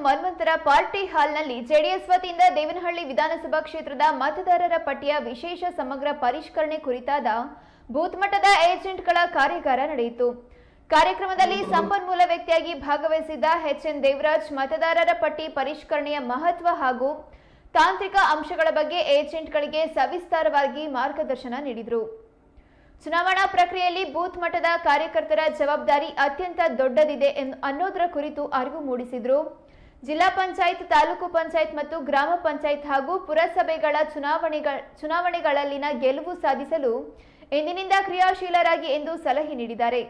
ಮನ್ವಂತರ party ಹಾಲ್ನಲ್ಲಿ JDS ವತಿಯಿಂದ ದೇವನಹಳ್ಳಿ ವಿಧಾನಸಭಾ ಕ್ಷೇತ್ರದ ಮತದಾರರ ಪಟ್ಟಿಯ ವಿಶೇಷ ಸಮಗ್ರ ಪರಿಷ್ಕರಣೆ ಕುರಿತಾದ ಬೂತ್ ಮಟ್ಟದ ಏಜೆಂಟ್ಗಳ ಕಾರ್ಯಾಗಾರ ನಡೆಯಿತು. ಕಾರ್ಯಕ್ರಮದಲ್ಲಿ ಸಂಪನ್ಮೂಲ ವ್ಯಕ್ತಿಯಾಗಿ ಭಾಗವಹಿಸಿದ್ದ ಎಚ್.ಎನ್. ದೇವರಾಜ್ ಮತದಾರರ ಪಟ್ಟಿ ಪರಿಷ್ಕರಣೆಯ ಮಹತ್ವ ಹಾಗೂ ತಾಂತ್ರಿಕ ಅಂಶಗಳ ಬಗ್ಗೆ ಏಜೆಂಟ್ಗಳಿಗೆ ಸವಿಸ್ತಾರವಾಗಿ ಮಾರ್ಗದರ್ಶನ ನೀಡಿದರು. ಚುನಾವಣಾ ಪ್ರಕ್ರಿಯೆಯಲ್ಲಿ ಬೂತ್ ಮಟ್ಟದ ಕಾರ್ಯಕರ್ತರ ಜವಾಬ್ದಾರಿ ಅತ್ಯಂತ ದೊಡ್ಡದಿದೆ ಅನ್ನೋದರ ಕುರಿತು ಅರಿವು ಮೂಡಿಸಿದರು. ಜಿಲ್ಲಾ ಪಂಚಾಯತ್, ತಾಲೂಕು ಪಂಚಾಯತ್ ಮತ್ತು ಗ್ರಾಮ ಪಂಚಾಯತ್ ಹಾಗೂ ಪುರಸಭೆಗಳ ಚುನಾವಣೆಗಳಲ್ಲಿನ ಗೆಲುವು ಸಾಧಿಸಲು ಇಂದಿನಿಂದ ಕ್ರಿಯಾಶೀಲರಾಗಿ ಎಂದು ಸಲಹೆ ನೀಡಿದ್ದಾರೆ.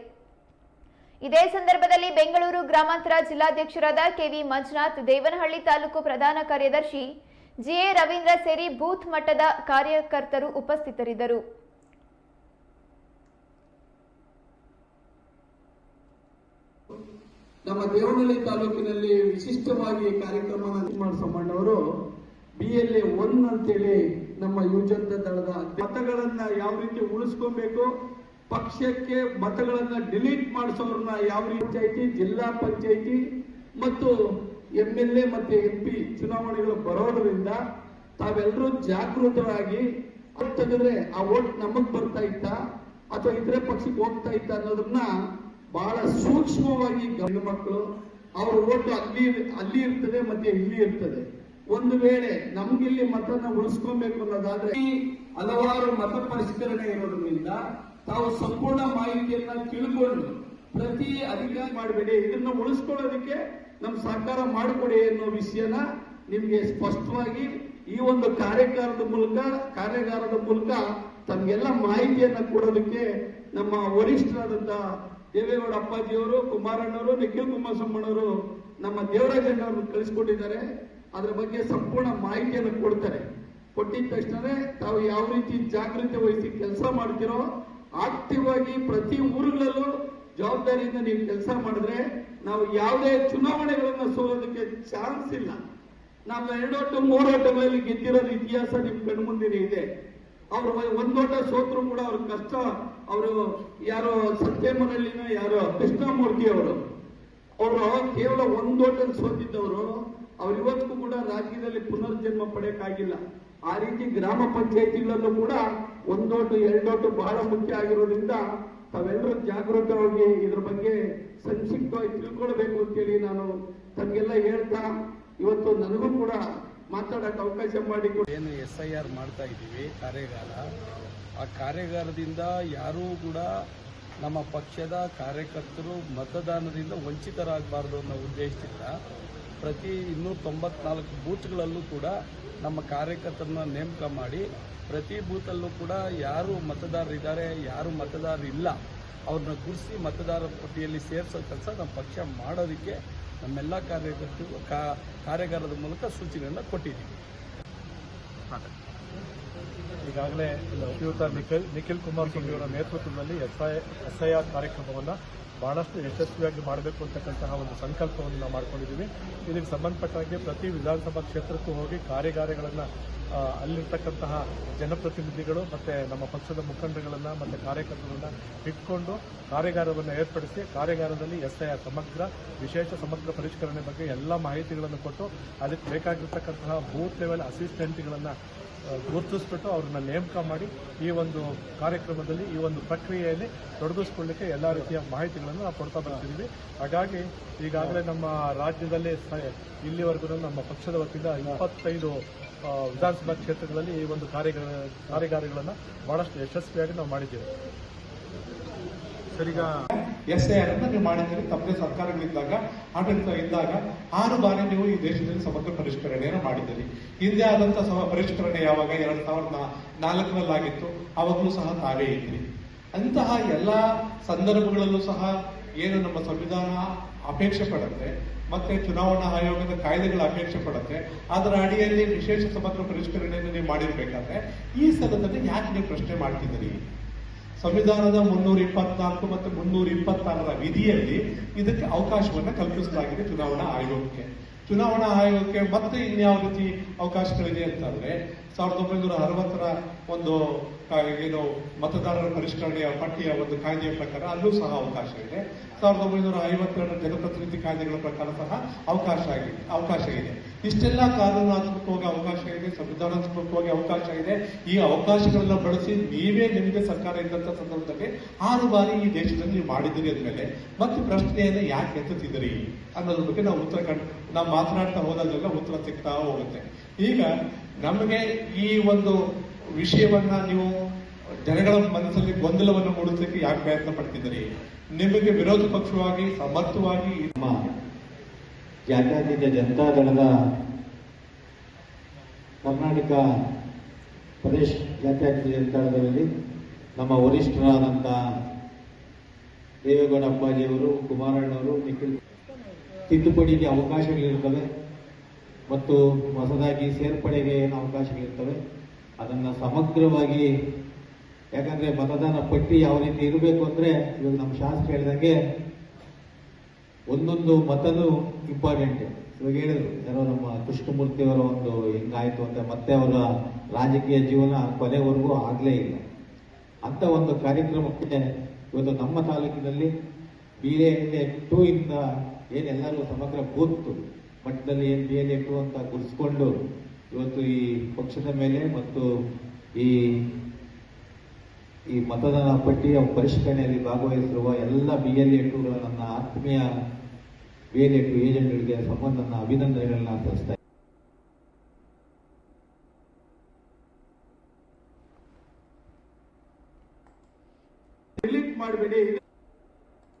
ಇದೇ ಸಂದರ್ಭದಲ್ಲಿ ಬೆಂಗಳೂರು ಗ್ರಾಮಾಂತರ ಜಿಲ್ಲಾಧ್ಯಕ್ಷರಾದ ಕೆವಿ ಮಂಜುನಾಥ್, ದೇವನಹಳ್ಳಿ ತಾಲೂಕು ಪ್ರಧಾನ ಕಾರ್ಯದರ್ಶಿ ಜಿಎ ರವೀಂದ್ರ ಸೇರಿ ಬೂತ್ ಮಟ್ಟದ ಕಾರ್ಯಕರ್ತರು ಉಪಸ್ಥಿತರಿದ್ದರು. ನಮ್ಮ ದೇವನಹಳ್ಳಿ ತಾಲೂಕಿನಲ್ಲಿ ವಿಶಿಷ್ಟವಾಗಿ ಕಾರ್ಯಕ್ರಮ ಸಮ್ಮಣ್ಣವರು BLA 1 ಅಂತೇಳಿ ನಮ್ಮ ಯುವಜನ ದಳದ ಮತಗಳನ್ನ ಯಾವ ರೀತಿ ಉಳಿಸ್ಕೊಬೇಕು, ಪಕ್ಷಕ್ಕೆ ಮತಗಳನ್ನ ಡಿಲೀಟ್ ಮಾಡಿಸೋರನ್ನ ಯಾವ ರೀತಿ ಪಂಚಾಯಿತಿ, ಜಿಲ್ಲಾ ಪಂಚಾಯಿತಿ ಮತ್ತು MLA ಮತ್ತೆ MP ಚುನಾವಣೆಗಳು ಬರೋದ್ರಿಂದ ತಾವೆಲ್ಲರೂ ಜಾಗೃತರಾಗಿ ತೆಗೆದ್ರೆ ಆ ವೋಟ್ ನಮಗ್ ಬರ್ತಾ ಇತ್ತಾ ಅಥವಾ ಇತರೆ ಪಕ್ಷಕ್ಕೆ ಹೋಗ್ತಾ ಇತ್ತ ಅನ್ನೋದನ್ನ ಬಹಳ ಸೂಕ್ಷ್ಮವಾಗಿ ಗಂಡು ಮಕ್ಕಳು ಅವ್ರ ಓಟು ಅಲ್ಲಿ ಇರ್ತದೆ ಮತ್ತೆ ಇಲ್ಲಿ ಇರ್ತದೆ. ಒಂದು ವೇಳೆ ನಮ್ಗಿಲ್ಲಿ ಮತನ ಉಳಿಸ್ಕೊಬೇಕು ಅನ್ನೋದಾದ್ರೆ ಹಲವಾರು ಮತ ಪರಿಷ್ಕರಣೆ ಇರೋದ್ರಿಂದ ತಾವು ಸಂಪೂರ್ಣ ಮಾಹಿತಿಯನ್ನ ತಿಳ್ಕೊಂಡು ಪ್ರತಿ ಅಧಿಕಾರ ಮಾಡಬೇಡಿ, ಇದನ್ನ ಉಳಿಸ್ಕೊಳ್ಳೋದಕ್ಕೆ ನಮ್ ಸಹಕಾರ ಮಾಡಿಕೊಡಿ ಅನ್ನೋ ವಿಷಯನ ನಿಮ್ಗೆ ಸ್ಪಷ್ಟವಾಗಿ ಈ ಒಂದು ಕಾರ್ಯಾಗಾರದ ಮೂಲಕ ತಮ್ಗೆಲ್ಲ ಮಾಹಿತಿಯನ್ನ ಕೊಡೋದಕ್ಕೆ ನಮ್ಮ ವರಿಷ್ಠರಾದಂತ ದೇವೇಗೌಡ ಅಪ್ಪಾಜಿಯವರು, ಕುಮಾರಣ್ಣವರು, ನಿಖಿಲ್ ಕುಮಾರಸ್ವಾಮಣ್ಣವರು ನಮ್ಮ ದೇವರಾಜಣ್ಣವ್ರನ್ನ ಕಳಿಸ್ಕೊಟ್ಟಿದ್ದಾರೆ. ಅದರ ಬಗ್ಗೆ ಸಂಪೂರ್ಣ ಮಾಹಿತಿಯನ್ನು ಕೊಡ್ತಾರೆ. ಕೊಟ್ಟಿದ ತಕ್ಷಣ ತಾವು ಯಾವ ರೀತಿ ಜಾಗೃತಿ ವಹಿಸಿ ಕೆಲಸ ಮಾಡ್ತಿರೋ, ಆಕ್ಟಿವ್ ಆಗಿ ಪ್ರತಿ ಊರುಗಳಲ್ಲೂ ಜವಾಬ್ದಾರಿಯಿಂದ ನೀವು ಕೆಲಸ ಮಾಡಿದ್ರೆ ನಾವು ಯಾವುದೇ ಚುನಾವಣೆಗಳನ್ನ ಸೋಲೋದಕ್ಕೆ ಚಾನ್ಸ್ ಇಲ್ಲ. ನಾವು 2 ಓಟ 3 ಓಟಗಳಲ್ಲಿ ಗೆದ್ದಿರೋದು ಇತಿಹಾಸ ನಿಮ್ ಕಣ್ಮುಂದಿನೇ ಇದೆ. ಅವರು 1 ಓಟ ಸೋತ್ರು ಕೂಡ ಅವ್ರ ಕಷ್ಟ. ಅವರು ಯಾರೋ ಸತ್ಯಮನಹಳ್ಳಿನ ಯಾರೋ ಕೃಷ್ಣಮೂರ್ತಿ ಅವರು ಕೇವಲ 1 ಓಟಲ್ಲಿ ಸೋತಿದ್ದವರು. ಅವ್ರು ಇವತ್ತಿಗೂ ಕೂಡ ರಾಜ್ಯದಲ್ಲಿ ಪುನರ್ಜನ್ಮ ಪಡೆಯಕ್ಕಾಗಿಲ್ಲ. ಆ ರೀತಿ ಗ್ರಾಮ ಪಂಚಾಯಿತಿಗಳಲ್ಲೂ ಕೂಡ 1 ಓಟು 2 ಓಟು ಬಹಳ ಮುಖ್ಯ ಆಗಿರೋದ್ರಿಂದ ತಾವೆಲ್ಲರೂ ಜಾಗೃತವಾಗಿ ಇದ್ರ ಬಗ್ಗೆ ಸಂಕ್ಷಿಪ್ತವಾಗಿ ತಿಳ್ಕೊಳ್ಬೇಕು ಅಂತೇಳಿ ನಾನು ತಮಗೆಲ್ಲ ಹೇಳ್ತಾ ಇವತ್ತು ನನಗೂ ಕೂಡ ಮಾತಾಡಕ್ಕೆ ಅವಕಾಶ ಮಾಡಿಕೊಡಿ. ಏನು SIR ಮಾಡ್ತಾ ಇದ್ದೀವಿ ಕಾರ್ಯಾಗಾರ, ಆ ಕಾರ್ಯಾಗಾರದಿಂದ ಯಾರೂ ಕೂಡ ನಮ್ಮ ಪಕ್ಷದ ಕಾರ್ಯಕರ್ತರು ಮತದಾನದಿಂದ ವಂಚಿತರಾಗಬಾರ್ದು ಅನ್ನೋ ಉದ್ದೇಶದಿಂದ ಪ್ರತಿ 294 ಬೂತ್ಗಳಲ್ಲೂ ಕೂಡ ನಮ್ಮ ಕಾರ್ಯಕರ್ತರನ್ನ ನೇಮಕ ಮಾಡಿ ಪ್ರತಿ ಬೂತಲ್ಲೂ ಕೂಡ ಯಾರು ಮತದಾರರಿದ್ದಾರೆ, ಯಾರು ಮತದಾರರಿಲ್ಲ ಅವ್ರನ್ನ ಗುರುಸಿ ಮತದಾರರ ಪಟ್ಟಿಯಲ್ಲಿ ಸೇರಿಸೋ ಕೆಲಸ ನಮ್ಮ ಪಕ್ಷ ಮಾಡೋದಕ್ಕೆ ನಮ್ಮೆಲ್ಲ ಕಾರ್ಯಕರ್ತರು ಕಾರ್ಯಾಗಾರದ ಮೂಲಕ ಸೂಚನೆಯನ್ನು ಕೊಟ್ಟಿದ್ದೀವಿ. ಈಗಾಗಲೇ ಶ್ರೀಯುತ ನಿಖಿಲ್ ಕುಮಾರಸ್ವಾಮಿ ಅವರ ನೇತೃತ್ವದಲ್ಲಿ SIR ಕಾರ್ಯಕ್ರಮವನ್ನು ಬಹಳಷ್ಟು ಯಶಸ್ವಿಯಾಗಿ ಮಾಡಬೇಕು ಅಂತಕ್ಕಂತಹ ಒಂದು ಸಂಕಲ್ಪವನ್ನು ನಾವು ಮಾಡ್ಕೊಂಡಿದ್ದೀವಿ. ಇದಕ್ಕೆ ಸಂಬಂಧಪಟ್ಟಾಗೆ ಪ್ರತಿ ವಿಧಾನಸಭಾ ಕ್ಷೇತ್ರಕ್ಕೂ ಹೋಗಿ ಕಾರ್ಯಾಗಾರಗಳನ್ನು ಅಲ್ಲಿರ್ತಕ್ಕಂತಹ ಜನಪ್ರತಿನಿಧಿಗಳು ಮತ್ತು ನಮ್ಮ ಪಕ್ಷದ ಮುಖಂಡರುಗಳನ್ನು ಮತ್ತು ಕಾರ್ಯಕರ್ತರನ್ನು ಇಟ್ಕೊಂಡು ಕಾರ್ಯಾಗಾರವನ್ನು ಏರ್ಪಡಿಸಿ ಕಾರ್ಯಾಗಾರದಲ್ಲಿ SIR ವಿಶೇಷ ಸಮಗ್ರ ಪರಿಷ್ಕರಣೆ ಬಗ್ಗೆ ಎಲ್ಲ ಮಾಹಿತಿಗಳನ್ನು ಕೊಟ್ಟು ಅದಕ್ಕೆ ಬೇಕಾಗಿರ್ತಕ್ಕಂತಹ ಬೂತ್ ಲೆವೆಲ್ ಅಸಿಸ್ಟೆಂಟ್ಗಳನ್ನು ಗುರುತಿಸ್ಬಿಟ್ಟು ಅವ್ರನ್ನ ನೇಮಕ ಮಾಡಿ ಈ ಒಂದು ಕಾರ್ಯಕ್ರಮದಲ್ಲಿ ಈ ಒಂದು ಪ್ರಕ್ರಿಯೆಯಲ್ಲಿ ತೊಡಗಿಸ್ಕೊಳ್ಳಿಕ್ಕೆ ಎಲ್ಲ ರೀತಿಯ ಮಾಹಿತಿಗಳನ್ನು ನಾವು ಕೊಡ್ತಾ ಬರ್ತಿದ್ದೀವಿ. ಹಾಗಾಗಿ ಈಗಾಗಲೇ ನಮ್ಮ ರಾಜ್ಯದಲ್ಲಿ ಇಲ್ಲಿವರೆಗೂ ನಮ್ಮ ಪಕ್ಷದ ವತಿಯಿಂದ 25 ವಿಧಾನಸಭಾ ಕ್ಷೇತ್ರಗಳಲ್ಲಿ ಈ ಒಂದು ಕಾರ್ಯಾಗಾರಗಳನ್ನು ಬಹಳಷ್ಟು ಯಶಸ್ವಿಯಾಗಿ ನಾವು ಮಾಡಿದ್ದೇವೆ. ಸರಿಗ SIR ಅನ್ನು ನೀವು ಮಾಡಿದ್ದೀರಿ. ತಮ್ಮದೇ ಸರ್ಕಾರಗಳಿದ್ದಾಗ ಆಡಳಿತ ಇದ್ದಾಗ 6 ಬಾರಿ ನೀವು ಈ ದೇಶದಲ್ಲಿ ಸಮಗ್ರ ಪರಿಷ್ಕರಣೆಯನ್ನು ಮಾಡಿದ್ದೀರಿ. ಹಿಂದೆ ಆದಂತಹ ಪರಿಷ್ಕರಣೆ ಯಾವಾಗ 2004 ಆಗಿತ್ತು, ಅವಾಗಲೂ ಸಹ ತಾವೇ ಇದ್ರಿ. ಅಂತಹ ಎಲ್ಲ ಸಂದರ್ಭಗಳಲ್ಲೂ ಸಹ ಏನು ನಮ್ಮ ಸಂವಿಧಾನ ಅಪೇಕ್ಷೆ ಪಡುತ್ತೆ ಮತ್ತೆ ಚುನಾವಣಾ ಆಯೋಗದ ಕಾಯ್ದೆಗಳ ಅಪೇಕ್ಷೆ ಪಡುತ್ತೆ, ಅದರ ಅಡಿಯಲ್ಲಿ ವಿಶೇಷ ಸಮಗ್ರ ಪರಿಷ್ಕರಣೆಯನ್ನು ನೀವು ಮಾಡಿರ್ಬೇಕಾದ್ರೆ ಈ ಸದನದಲ್ಲಿ ಯಾಕೆ ನೀವು ಪ್ರಶ್ನೆ ಮಾಡ್ತಿದ್ದೀರಿ? ಸಂವಿಧಾನದ 324 ಮತ್ತು 326ರ ವಿಧಿಯಲ್ಲಿ ಇದಕ್ಕೆ ಅವಕಾಶವನ್ನು ಕಲ್ಪಿಸಲಾಗಿದೆ ಚುನಾವಣಾ ಆಯೋಗಕ್ಕೆ. ಚುನಾವಣಾ ಆಯೋಗಕ್ಕೆ ಮತ್ತೆ ಇನ್ಯಾವ ರೀತಿ ಅವಕಾಶಗಳಿದೆ ಅಂತಂದ್ರೆ 1960ರ ಒಂದು ಏನು ಮತದಾರರ ಪರಿಷ್ಕರಣೆಯ ಪಟ್ಟಿಯ ಒಂದು ಕಾಯ್ದೆಯ ಪ್ರಕಾರ ಅಲ್ಲೂ ಸಹ ಅವಕಾಶ ಇದೆ. 1952ರ ಜನಪ್ರತಿನಿಧಿ ಕಾಯ್ದೆಗಳ ಪ್ರಕಾರ ಸಹ ಅವಕಾಶ ಇದೆ. ಇಷ್ಟೆಲ್ಲ ಕಾನೂನಾತ್ಮಕವಾಗಿ ಅವಕಾಶ ಇದೆ, ಸಂವಿಧಾನಾತ್ಮಕವಾಗಿ ಅವಕಾಶ ಇದೆ. ಈ ಅವಕಾಶಗಳನ್ನ ಬಳಸಿ ನೀವೇ ನಿಮಗೆ ಸರ್ಕಾರ ಇದ್ದಂತ ಸಂದರ್ಭದಲ್ಲಿ 6 ಬಾರಿ ಈ ದೇಶದಲ್ಲಿ ನೀವು ಮಾಡಿದ್ದೀರಿ ಅಂದಮೇಲೆ ಮತ್ತೆ ಪ್ರಶ್ನೆಯನ್ನ ಯಾಕೆ ಎತ್ತುತ್ತಿದ್ದೀರಿ ಅನ್ನೋದ್ರ ಬಗ್ಗೆ ನಾವು ಮಾತನಾಡ್ತಾ ಹೋದಾಗೆಲ್ಲ ಉತ್ತರ ಸಿಗ್ತಾ ಹೋಗುತ್ತೆ. ಈಗ ನಮಗೆ ಈ ಒಂದು ವಿಷಯವನ್ನ ನೀವು ಜನಗಳ ಮನಸ್ಸಲ್ಲಿ ಗೊಂದಲವನ್ನು ಮೂಡಿಸಲಿಕ್ಕೆ ಯಾಕೆ ಪ್ರಯತ್ನ ಪಡ್ತಿದ್ದೀರಿ? ನಿಮಗೆ ವಿರೋಧ ಪಕ್ಷವಾಗಿ ಸಮರ್ಥವಾಗಿ ನಮ್ಮ ಜಾತ್ಯತೀತ ಜನತಾದಳದ ಕರ್ನಾಟಕ ಪ್ರದೇಶ ಜಾತ್ಯತೀತ ಜನತಾದಳದಲ್ಲಿ ನಮ್ಮ ವರಿಷ್ಠರಾದಂಥ ದೇವೇಗೌಡ ಅಪ್ಪಾಜಿಯವರು, ಕುಮಾರಣ್ಣವರು, ನಿಖಿಲ್ ತಿದ್ದುಪಡಿಗೆ ಅವಕಾಶಗಳಿರ್ತವೆ ಮತ್ತು ಹೊಸದಾಗಿ ಸೇರ್ಪಡೆಗೆ ಏನು ಅವಕಾಶಗಳಿರ್ತವೆ ಅದನ್ನು ಸಮಗ್ರವಾಗಿ, ಯಾಕಂದ್ರೆ ಮತದಾನ ಪಟ್ಟಿ ಯಾವ ರೀತಿ ಇರಬೇಕು ಅಂದ್ರೆ ಇವಾಗ ನಮ್ಮ ಶಾಸ್ತ್ರ ಹೇಳಿದಂಗೆ ಒಂದೊಂದು ಮತನೂ ಇಂಪಾರ್ಟೆಂಟ್. ಇವಾಗ ಹೇಳಿದ್ರು ಯಾರೋ ನಮ್ಮ ಕೃಷ್ಣಮೂರ್ತಿಯವರ ಒಂದು ಹಿಂಗಾಯ್ತು ಅಂತ ಮತ್ತೆ ಅವರ ರಾಜಕೀಯ ಜೀವನ ಕೊನೆವರೆಗೂ ಆಗಲೇ ಇಲ್ಲ. ಅಂತ ಒಂದು ಕಾರ್ಯಕ್ರಮಕ್ಕೆ ಇವತ್ತು ನಮ್ಮ ತಾಲೂಕಿನಲ್ಲಿ BLA 2 ಇಂದ ಏನೆಲ್ಲರೂ ಸಮಗ್ರ ಬೂತ್ ಮಟ್ಟದಲ್ಲಿ ಏನು BLA 2 ಅಂತ ಗುರುತಿಸ್ಕೊಂಡು ಇವತ್ತು ಈ ಪಕ್ಷದ ಮೇಲೆ ಮತ್ತು ಈ ಮತದಾನ ಪಟ್ಟಿಯ ಪರಿಷ್ಕರಣೆಯಲ್ಲಿ ಭಾಗವಹಿಸಿರುವ ಎಲ್ಲ BLA 2ಗಳ ನನ್ನ ಆತ್ಮೀಯ BLA 2 ಏಜೆಂಟ್ಗಳಿಗೆ ನನ್ನ ಅಭಿನಂದನೆಗಳನ್ನ ಸಲ್ಲಿಸ್ತಾ ಇದ್ದೀನಿ. ಡಿಲೀಟ್ ಮಾಡಬೇಡಿ.